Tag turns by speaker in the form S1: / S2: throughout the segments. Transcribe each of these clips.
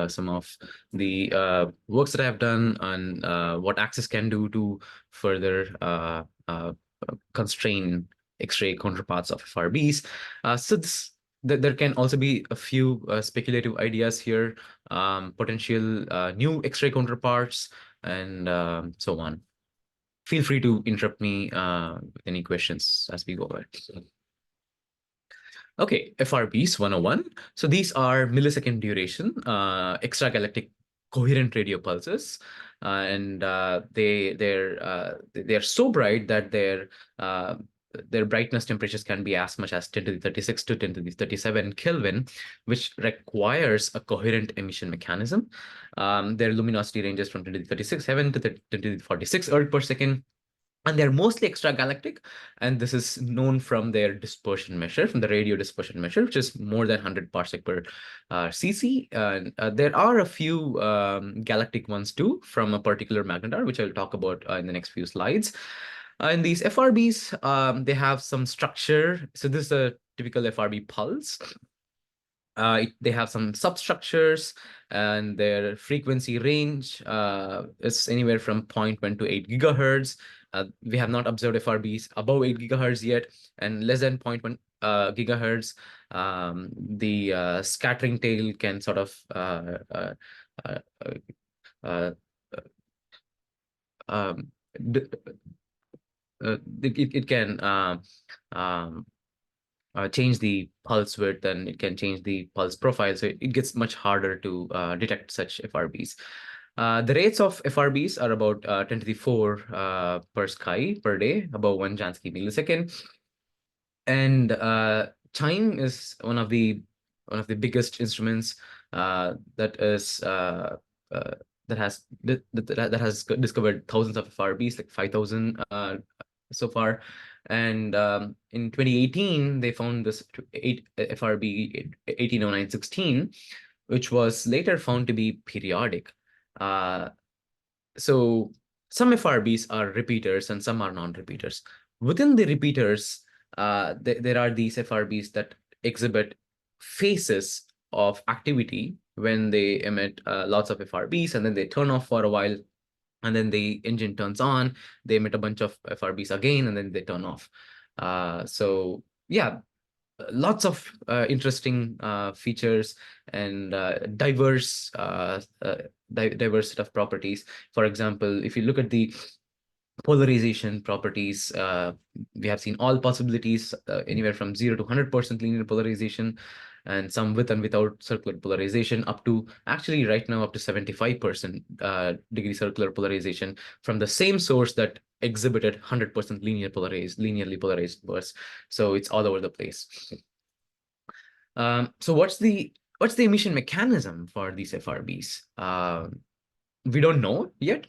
S1: some of the works that I have done on what Axis can do to further constrain X-ray counterparts of FRBs. So there can also be a few speculative ideas here, potential new X-ray counterparts, and so on. Feel free to interrupt me with any questions as we go ahead. Okay, FRBs 101. So these are millisecond duration, extragalactic coherent radio pulses, and they're so bright that their brightness temperatures can be as much as 10 to the 36 to 10 to the 37 Kelvin, which requires a coherent emission mechanism. Their luminosity ranges from 10 to the 36 7 to 10 to the 46 erg per second. And they're mostly extragalactic, and this is known from their dispersion measure, from the radio dispersion measure, which is more than 100 parsec per cc. And there are a few galactic ones too from a particular magnetar, which I'll talk about in the next few slides. In these FRBs, they have some structure. So this is a typical FRB pulse. They have some substructures, and their frequency range is anywhere from 0.1 to 8 gigahertz. We have not observed FRBs above 8 gigahertz yet, and less than 0.1 gigahertz. The scattering tail can sort of it can change the pulse width, and it can change the pulse profile. So it gets much harder to detect such FRBs. The rates of FRBs are about 10 to the 4 per sky per day, about 1 Jansky millisecond. And chime is one of the biggest instruments that has discovered thousands of FRBs, like 5,000 so far. And in 2018, they found this FRB 180916, which was later found to be periodic. So some FRBs are repeaters and some are non-repeaters. Within the repeaters, there are these FRBs that exhibit phases of activity when they emit lots of FRBs, and then they turn off for a while, and then the engine turns on, they emit a bunch of FRBs again, and then they turn off. So yeah, lots of interesting features and diverse set of properties. For example, if you look at the polarization properties, we have seen all possibilities, anywhere from 0 to 100% linear polarization, and some with and without circular polarization, up to actually right now up to 75% degree circular polarization from the same source that exhibited 100% linearly polarized bursts. So it's all over the place. So what's the emission mechanism for these FRBs? We don't know yet.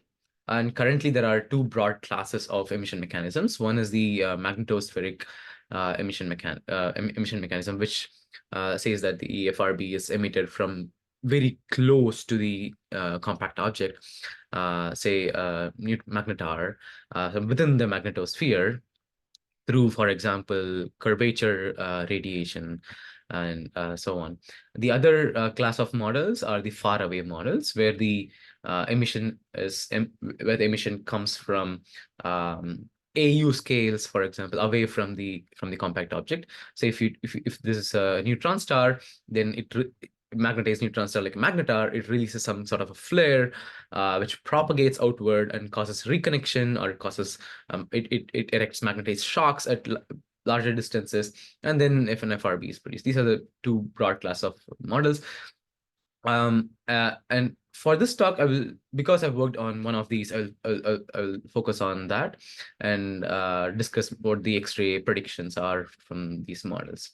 S1: And currently, there are two broad classes of emission mechanisms. One is the magnetospheric emission mechanism, which says that the FRB is emitted from very close to the compact object, say magnetar, within the magnetosphere, through, for example, curvature radiation, and so on. The other class of models are the faraway models, where the emission comes from AU scales, for example, away from the compact object. So if this is a neutron star, then magnetized neutron star like a magnetar, it releases some sort of a flare which propagates outward and causes reconnection, or causes it erects magnetized shocks at larger distances, and then if an FRB is produced. These are the two broad class of models. And for this talk, I will, because I've worked on one of these, I'll focus on that and discuss what the X-ray predictions are from these models.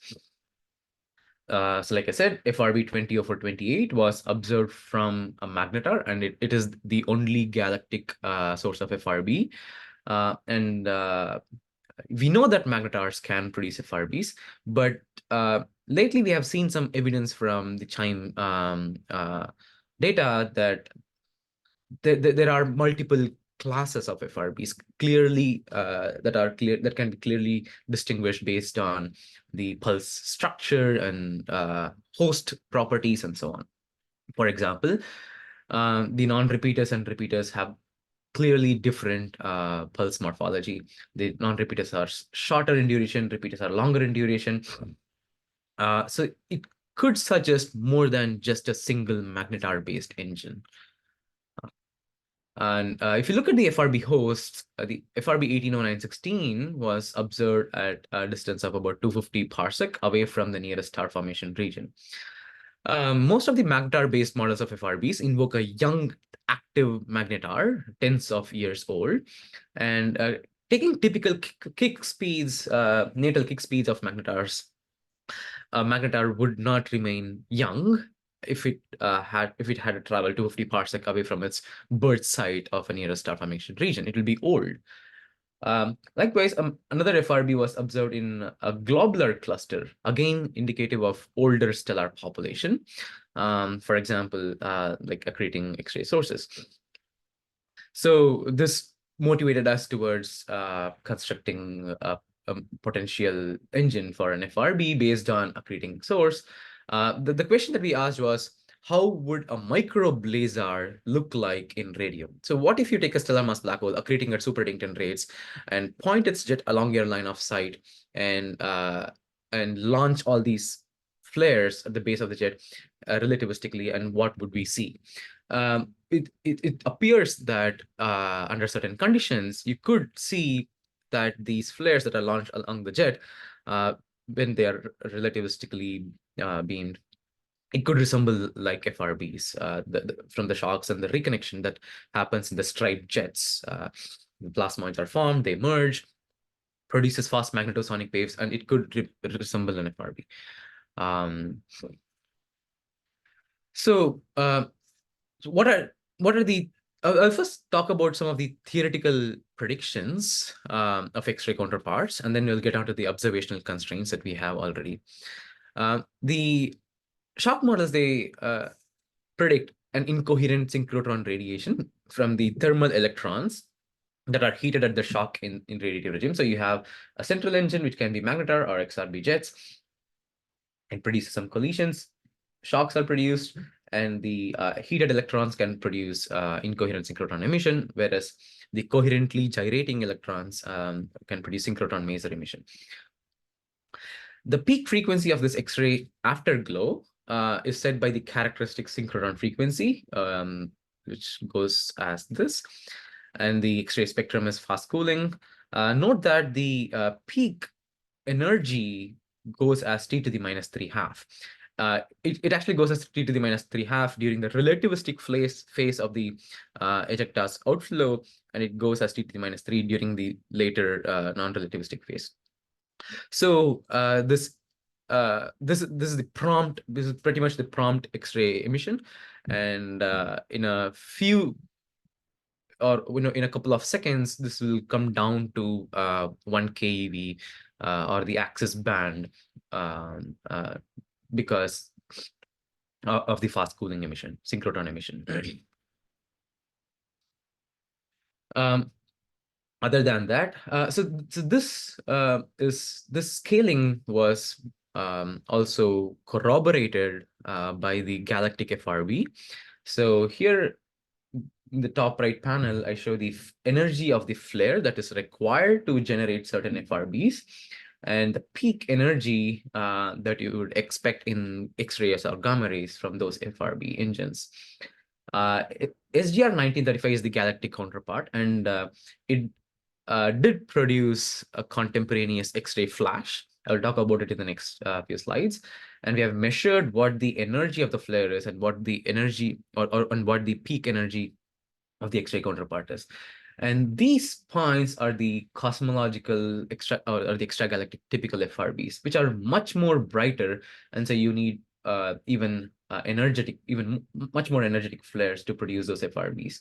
S1: So like I said, FRB 200428 was observed from a magnetar, and it is the only galactic source of FRB. And we know that magnetars can produce FRBs, but lately we have seen some evidence from the chime data that there are multiple classes of FRBs clearly that can be clearly distinguished based on the pulse structure and host properties and so on. For example, the non-repeaters and repeaters have clearly different pulse morphology. The non-repeaters are shorter in duration, repeaters are longer in duration. So it could suggest more than just a single magnetar-based engine. And if you look at the FRB hosts, the FRB 180916 was observed at a distance of about 250 parsec away from the nearest star formation region. Most of the magnetar-based models of FRBs invoke a young active magnetar, tens of years old, and taking typical kick speeds, natal kick speeds of magnetars, a magnetar would not remain young if it had to travel 250 parsec away from its birth site of a nearest star formation region. It will be old. Likewise, another FRB was observed in a globular cluster, again indicative of older stellar population. For example, like accreting X-ray sources. So this motivated us towards constructing a potential engine for an FRB based on accreting source. The question that we asked was, how would a micro blazar look like in radium? So what if you take a stellar mass black hole accreting at superconducting rates and point its jet along your line of sight and launch all these flares at the base of the jet relativistically, and what would we see? It appears that under certain conditions, you could see that these flares that are launched along the jet, when they are relativistically beamed, it could resemble like FRBs from the shocks and the reconnection that happens in the striped jets. The plasmoids are formed, they merge, produces fast magnetosonic waves, and it could resemble an FRB. So what are the I'll first talk about some of the theoretical predictions of X-ray counterparts, and then we'll get onto the observational constraints that we have already. The shock models, they predict an incoherent synchrotron radiation from the thermal electrons that are heated at the shock in radiative regime. So you have a central engine, which can be magnetar or XRB jets. It produces some collisions, shocks are produced, and the heated electrons can produce incoherent synchrotron emission, whereas the coherently gyrating electrons can produce synchrotron maser emission. The peak frequency of this X-ray afterglow is set by the characteristic synchrotron frequency, which goes as this. And the X-ray spectrum is fast cooling. Note that the peak energy goes as t to the minus 3 half. It actually goes as t to the minus 3 half during the relativistic phase of the ejecta's outflow, and it goes as t to the minus 3 during the later non-relativistic phase. So this is the prompt. This is pretty much the prompt X-ray emission, and in a few, or in a couple of seconds, this will come down to 1 keV or the access band, because of the fast cooling emission, synchrotron emission. Other than that, so this scaling was also corroborated by the Galactic FRB. So here in the top right panel, I show the energy of the flare that is required to generate certain FRBs, and the peak energy that you would expect in X-rays or gamma rays from those FRB engines. SGR 1935 is the Galactic counterpart, and it did produce a contemporaneous X-ray flash. I'll talk about it in the next few slides. And we have measured what the energy of the flare is and what the energy and what the peak energy of the X-ray counterpart is. And these points are the cosmological or the extragalactic typical FRBs, which are much more brighter, and so you need even much more energetic flares to produce those FRBs.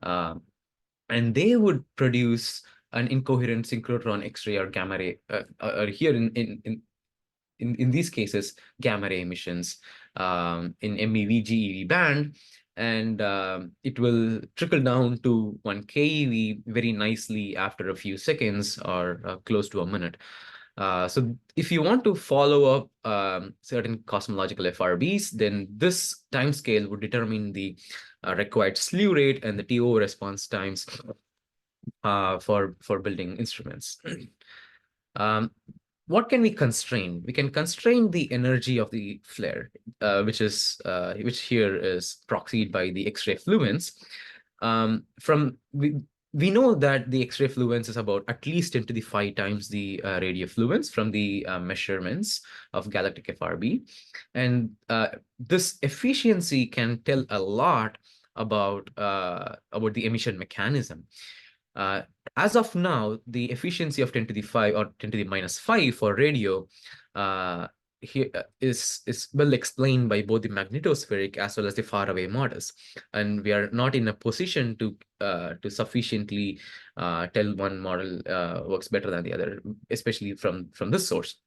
S1: And they would produce an incoherent synchrotron X-ray or gamma ray, or here in these cases, gamma ray emissions in MEV GeV band, and it will trickle down to 1 keV very nicely after a few seconds or close to a minute. So if you want to follow up certain cosmological FRBs, then this time scale would determine the required slew rate and the TO response times for building instruments. Um, what can we constrain? We can constrain the energy of the flare, which here is proxied by the X-ray fluence. From we know that the X-ray fluence is about at least 10 to the 5 times the radio fluence from the measurements of galactic FRB. And this efficiency can tell a lot about the emission mechanism. Uh, as of now, the efficiency of 10 to the 5 or 10 to the minus 5 for radio here is well explained by both the magnetospheric as well as the faraway models, and we are not in a position to sufficiently tell one model works better than the other, especially from this source.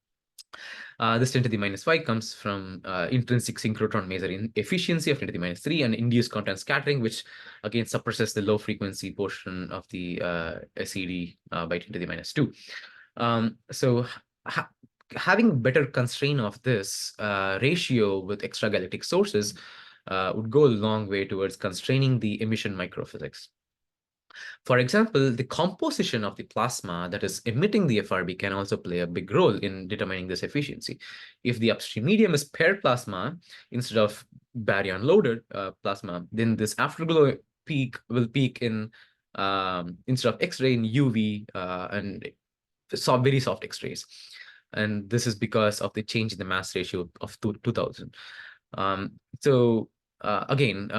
S1: This 10 to the minus 5 comes from intrinsic synchrotron measuring efficiency of 10 to the minus 3 and induced content scattering, which again suppresses the low frequency portion of the SED by 10 to the minus 2. So having better constraint of this ratio with extragalactic sources would go a long way towards constraining the emission microphysics. For example, the composition of the plasma that is emitting the FRB can also play a big role in determining this efficiency. If the upstream medium is paired plasma instead of baryon-loaded plasma, then this afterglow peak will peak in instead of X-ray in UV and very soft X-rays. And this is because of the change in the mass ratio of 2000. So again,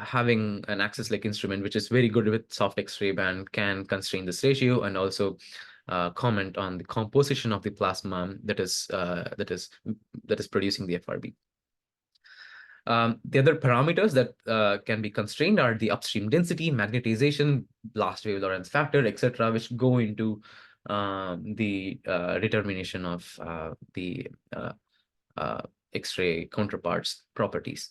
S1: having an access-like instrument, which is very good with soft X-ray band, can constrain this ratio and also comment on the composition of the plasma that is producing the FRB. The other parameters that can be constrained are the upstream density, magnetization, blast wave Lorentz factor, etc., which go into the determination of the X-ray counterparts properties.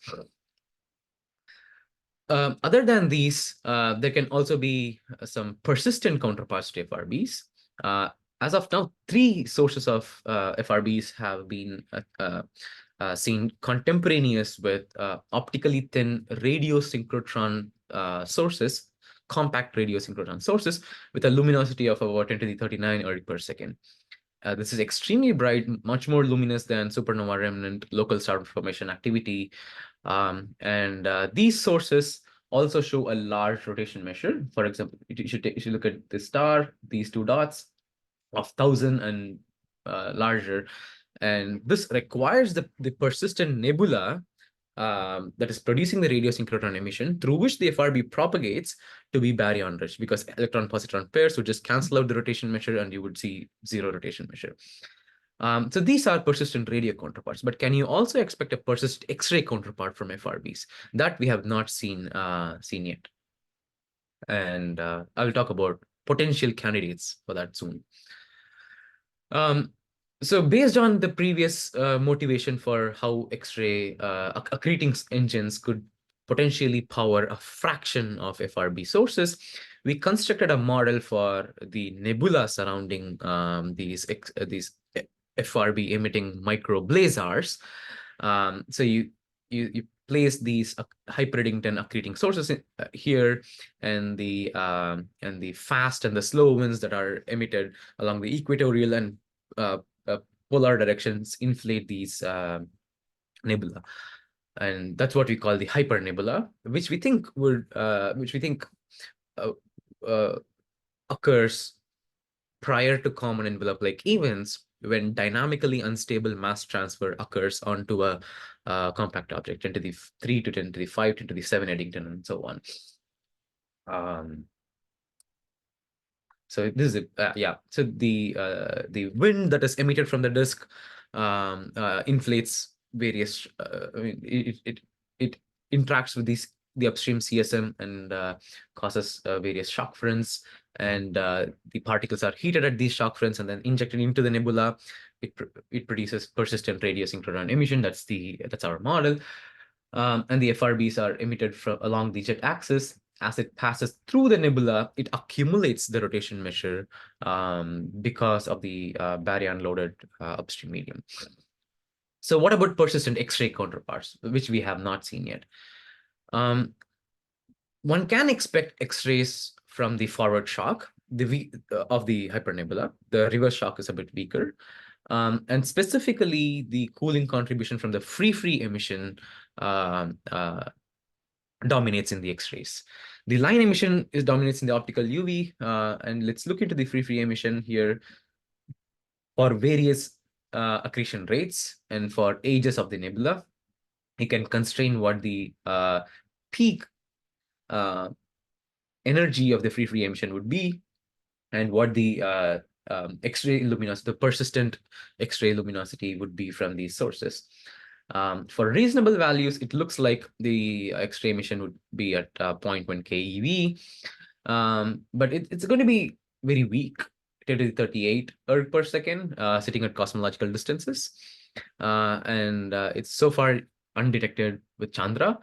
S1: Other than these, there can also be some persistent counterparts to FRBs. As of now, 3 sources of FRBs have been seen contemporaneous with optically thin radio synchrotron sources, compact radio synchrotron sources with a luminosity of about 10 to the 39 erg per second. This is extremely bright, much more luminous than supernova remnant local star formation activity. And these sources also show a large rotation measure. For example, you should look at the star, these 2 dots of 1,000 and larger. And this requires the persistent nebula that is producing the radio synchrotron emission through which the FRB propagates to be baryon rich, because electron-positron pairs would just cancel out the rotation measure and you would see 0 rotation measure. So these are persistent radio counterparts, but can you also expect a persistent X-ray counterpart from FRBs? That we have not seen yet. And I will talk about potential candidates for that soon. So based on the previous motivation for how X-ray accreting engines could potentially power a fraction of FRB sources, we constructed a model for the nebula surrounding these FRB emitting micro blazars. So you place these Hyper-Eddington accreting sources here, and the fast and the slow winds that are emitted along the equatorial and polar directions inflate these nebula, and that's what we call the hypernebula, which we think occurs prior to common envelope-like events when dynamically unstable mass transfer occurs onto a compact object, 10 to the 3 to 10 to the 5, 10 to the 7 Eddington, and so on. So this is So the wind that is emitted from the disk inflates various. It interacts with the upstream CSM and causes various shock fronts, and the particles are heated at these shock fronts and then injected into the nebula. It produces persistent radio synchrotron emission. That's our model. And the FRBs are emitted along the jet axis. as it passes through the nebula, it accumulates the rotation measure because of the baryon-loaded upstream medium. So what about persistent X-ray counterparts, which we have not seen yet? One can expect X-rays from the forward shock of the hypernebula. The reverse shock is a bit weaker. And specifically, the cooling contribution from the free emission dominates in the X-rays. The line emission dominates in the optical UV. And let's look into the free emission here for various accretion rates and for ages of the nebula. You can constrain what the peak energy of the free emission would be and what the X-ray luminosity, the persistent X-ray luminosity would be from these sources. For reasonable values, it looks like the X-ray emission would be at 0.1 keV, but it's going to be very weak, 10 to the 38 erg per second, sitting at cosmological distances. And it's so far undetected with Chandra.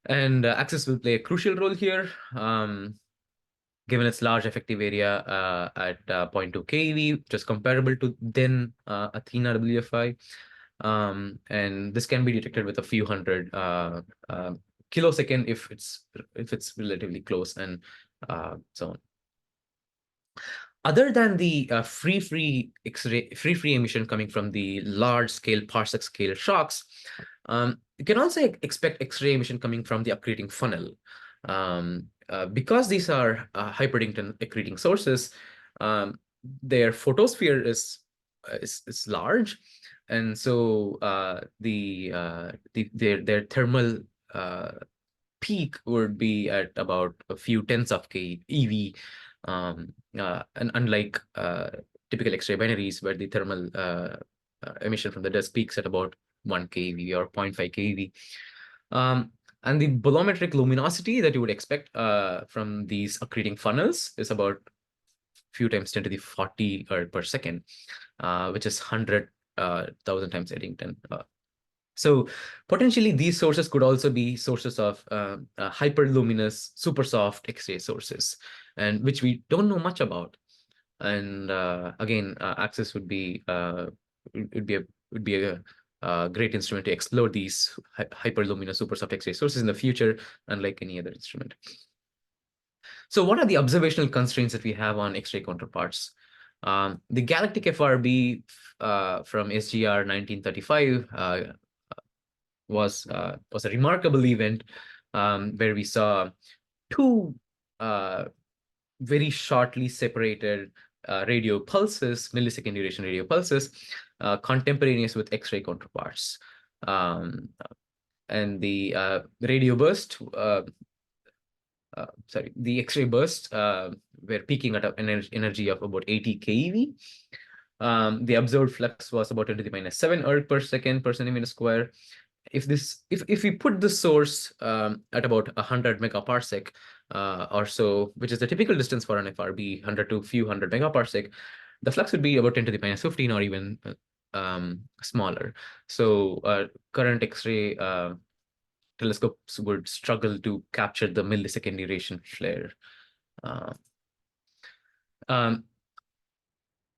S1: And access will play a crucial role here, given its large effective area at 0.2 keV, which is comparable to then Athena WFI. And this can be detected with a few hundred kilosecond if it's relatively close, and so on. Other than the free emission coming from the large scale parsec scale shocks, you can also expect X-ray emission coming from the accreting funnel. Because these are hyperdington accreting sources, their photosphere is large, and so their thermal peak would be at about a few tenths of keV. And unlike typical X-ray binaries, where the thermal emission from the disk peaks at about 1 keV or 0.5 keV. And the bolometric luminosity that you would expect from these accreting funnels is about few times 10 to the 40 per second, which is 100,000 times Eddington. So potentially these sources could also be sources of hyperluminous, super soft X-ray sources, and which we don't know much about. And again, access would be a great instrument to explore these hyperluminous, super soft X-ray sources in the future, unlike any other instrument. So what are the observational constraints that we have on X-ray counterparts? The Galactic FRB from SGR 1935 was a remarkable event where we saw two very shortly separated radio pulses, millisecond duration radio pulses, contemporaneous with X-ray counterparts. And the radio burst, the X-ray burst were peaking at an energy of about 80 keV. The observed flux was about 10 to the minus 7 erg per second per centimeter square. If we put the source at about 100 megaparsec or so, which is the typical distance for an FRB, 100 to a few hundred megaparsec, the flux would be about 10 to the minus 15 or even smaller. So current X-ray telescopes would struggle to capture the millisecond duration flare.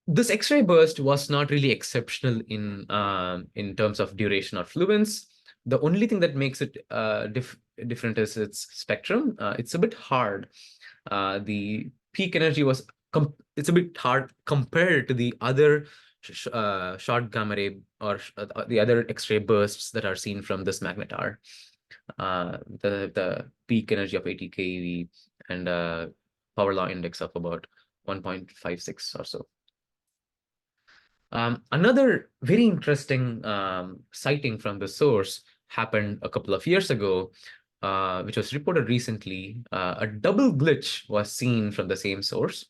S1: This X-ray burst was not really exceptional in terms of duration or fluence. The only thing that makes it different is its spectrum. It's a bit hard. The peak energy was it's a bit hard compared to the other short gamma ray or the other X-ray bursts that are seen from this magnetar. The peak energy of 80 keV and power law index of about 1.56 or so. Another very interesting sighting from the source happened a couple of years ago, which was reported recently. A double glitch was seen from the same source.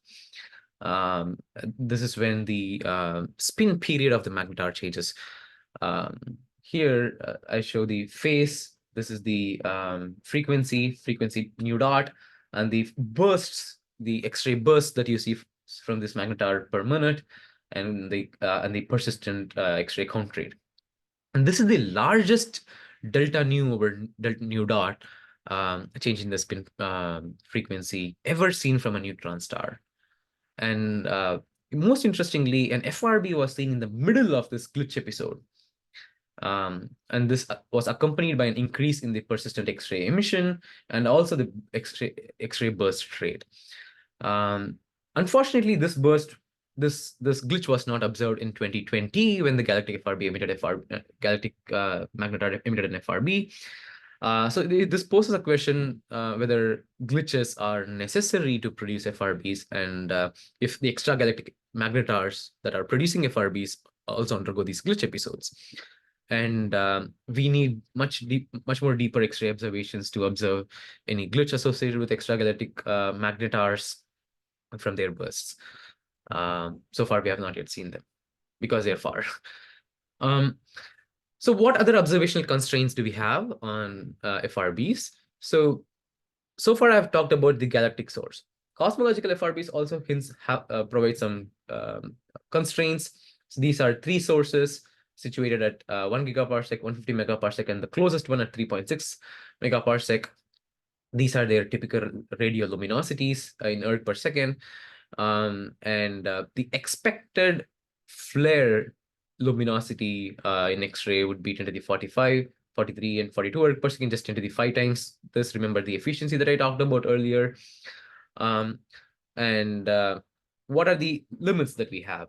S1: This is when the spin period of the magnetar changes. Here, I show the phase. This is the frequency nu dot, and the bursts, the X-ray bursts that you see from this magnetar per minute, and the persistent X-ray count rate. And this is the largest delta nu over delta nu dot change in the spin frequency ever seen from a neutron star. And most interestingly, an FRB was seen in the middle of this glitch episode. And this was accompanied by an increase in the persistent X-ray emission and also the X-ray burst rate. Unfortunately, this glitch was not observed in 2020 when the Galactic FRB emitted Galactic magnetar emitted an FRB. So this poses a question whether glitches are necessary to produce FRBs, and if the extragalactic magnetars that are producing FRBs also undergo these glitch episodes. And we need much more deeper X-ray observations to observe any glitch associated with extragalactic magnetars from their bursts. So far, we have not yet seen them because they're far. So what other observational constraints do we have on FRBs? So far, I've talked about the galactic source. Cosmological FRBs also provide some constraints. So these are 3 sources situated at 1 gigaparsec, 150 megaparsec, and the closest one at 3.6 megaparsec. These are their typical radioluminosities in Earth per second. And the expected flare luminosity in X-ray would be 10 to the 45, 43, and 42 Earth per second, just 10 to the 5 times this. Remember the efficiency that I talked about earlier. What are the limits that we have?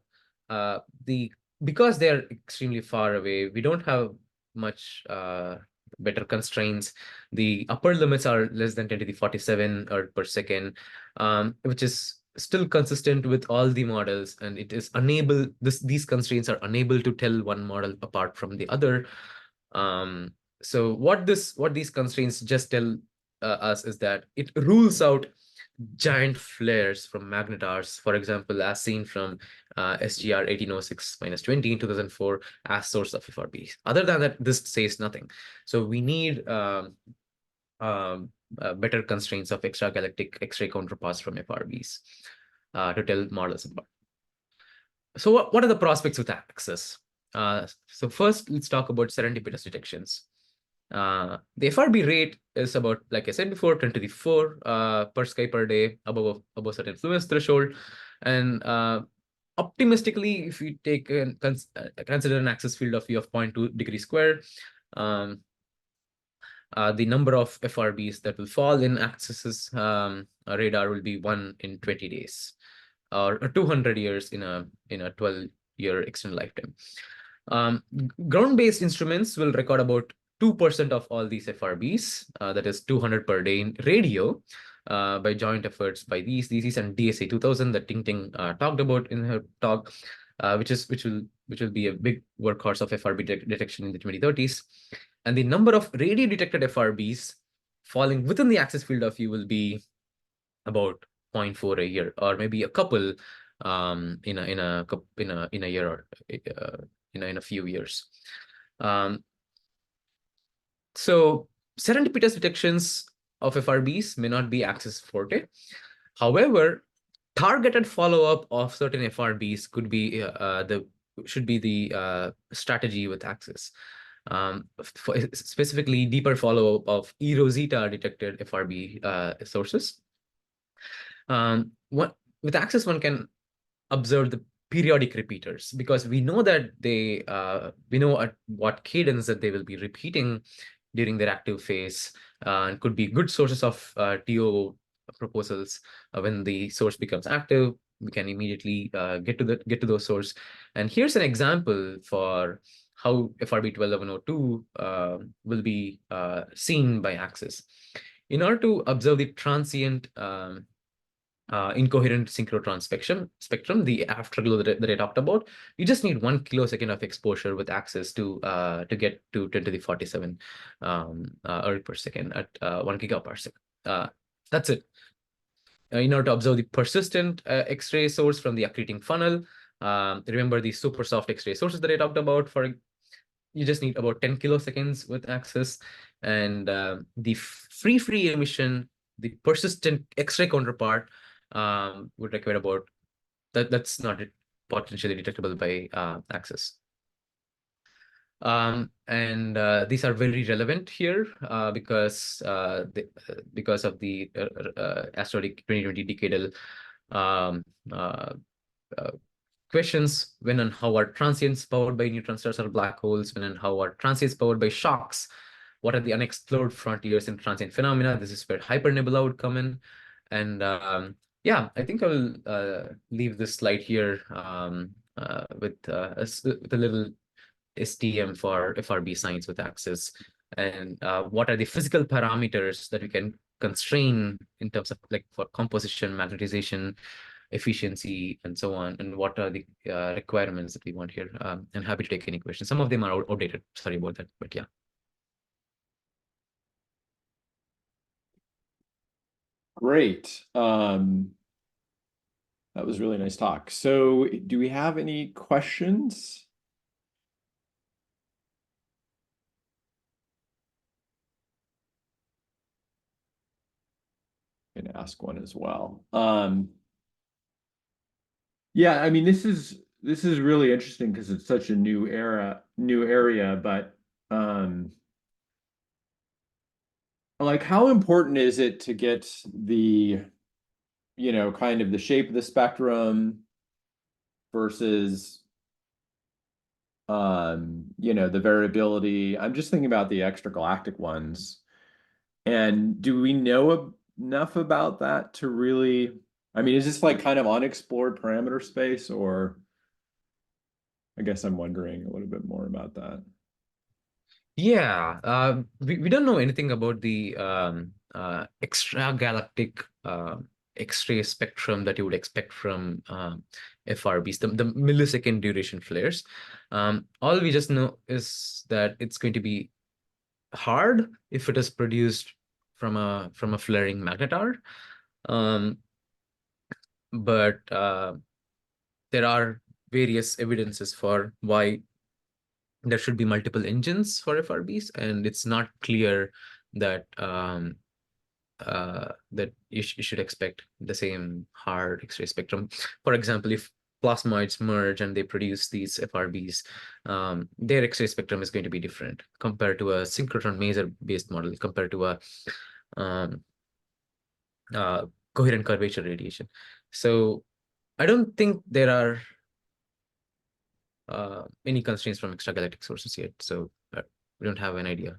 S1: Because they're extremely far away, we don't have much better constraints. The upper limits are less than 10 to the 47 Earth per second, which is still consistent with all the models, and it is unable, these constraints are unable to tell one model apart from the other. So what these constraints just tell us is that it rules out giant flares from magnetars, for example, as seen from SGR 1806-20 in 2004 as source of FRBs. Other than that, this says nothing. So we need better constraints of extragalactic X-ray counterparts from FRBs to tell models apart. So what are the prospects with access? So first, let's talk about serendipitous detections. The FRB rate is about, like I said before, 10 to the 4 per sky per day above certain fluence threshold. And optimistically, if you take consider an access field of view of 0.2 degrees square, the number of FRBs that will fall in access's radar will be 1 in 20 days, or 200 years in a 12-year extended lifetime. Ground-based instruments will record about 2% of all these FRBs, that is 200 per day in radio, by joint efforts by these and DSA 2000 that Ting Ting talked about in her talk, which will be a big workhorse of FRB detection in the 2030s. And the number of radio detected FRBs falling within the access field of view will be about 0.4 a year, or maybe a couple in a year, or in a few years. So serendipitous detections of FRBs may not be access forte. However, targeted follow-up of certain FRBs could be should be the strategy with access. Specifically, deeper follow-up of E Rosita detected FRB sources. With access, one can observe the periodic repeaters, because we know that we know at what cadence that they will be repeating during their active phase, and could be good sources of TO proposals. When the source becomes active, we can immediately get to those source. And here's an example for how FRB 12102 will be seen by access. In order to observe the transient incoherent synchrotron spectrum, the afterglow that I talked about, you just need 1 kilosecond of exposure with access to get to 10 to the 47 Earth per second at 1 gigaparsec. That's it. In order to observe the persistent X-ray source from the accreting funnel, remember the super soft X-ray sources that I talked about. You just need about 10 kiloseconds with access, and the free emission, the persistent X-ray counterpart, would require about that's not potentially detectable by access. And these are very relevant here because of the asteroid 2020 decadal um, uh, uh, questions: when and how are transients powered by neutron stars or black holes? When and how are transients powered by shocks? What are the unexplored frontiers in transient phenomena? This is where Hypernebula would come in. And yeah, I think I'll leave this slide here with a little STM for FRB science with access. And what are the physical parameters that we can constrain in terms of like for composition, magnetization, efficiency, and so on, and what are the requirements that we want here. And happy to take any questions. Some of them are outdated. Sorry about that, but yeah.
S2: Great. That was really nice talk. So do we have any questions? I'm gonna ask one as well. Yeah, I mean, this is really interesting because it's such a new area, but like how important is it to get the, kind of the shape of the spectrum versus the variability? I'm just thinking about the extragalactic ones. And do we know enough about that to really, I mean, is this like kind of unexplored parameter space, or I guess I'm wondering a little bit more about that.
S1: Yeah, we don't know anything about the extragalactic X-ray spectrum that you would expect from FRBs, the millisecond duration flares. All we just know is that it's going to be hard if it is produced from a flaring magnetar. But there are various evidences for why there should be multiple engines for FRBs, and it's not clear that that you should expect the same hard X-ray spectrum. For example, if plasmoids merge and they produce these FRBs, their X-ray spectrum is going to be different compared to a synchrotron maser-based model, compared to a um, coherent curvature radiation. So I don't think there are any constraints from extragalactic sources yet. So we don't have an idea.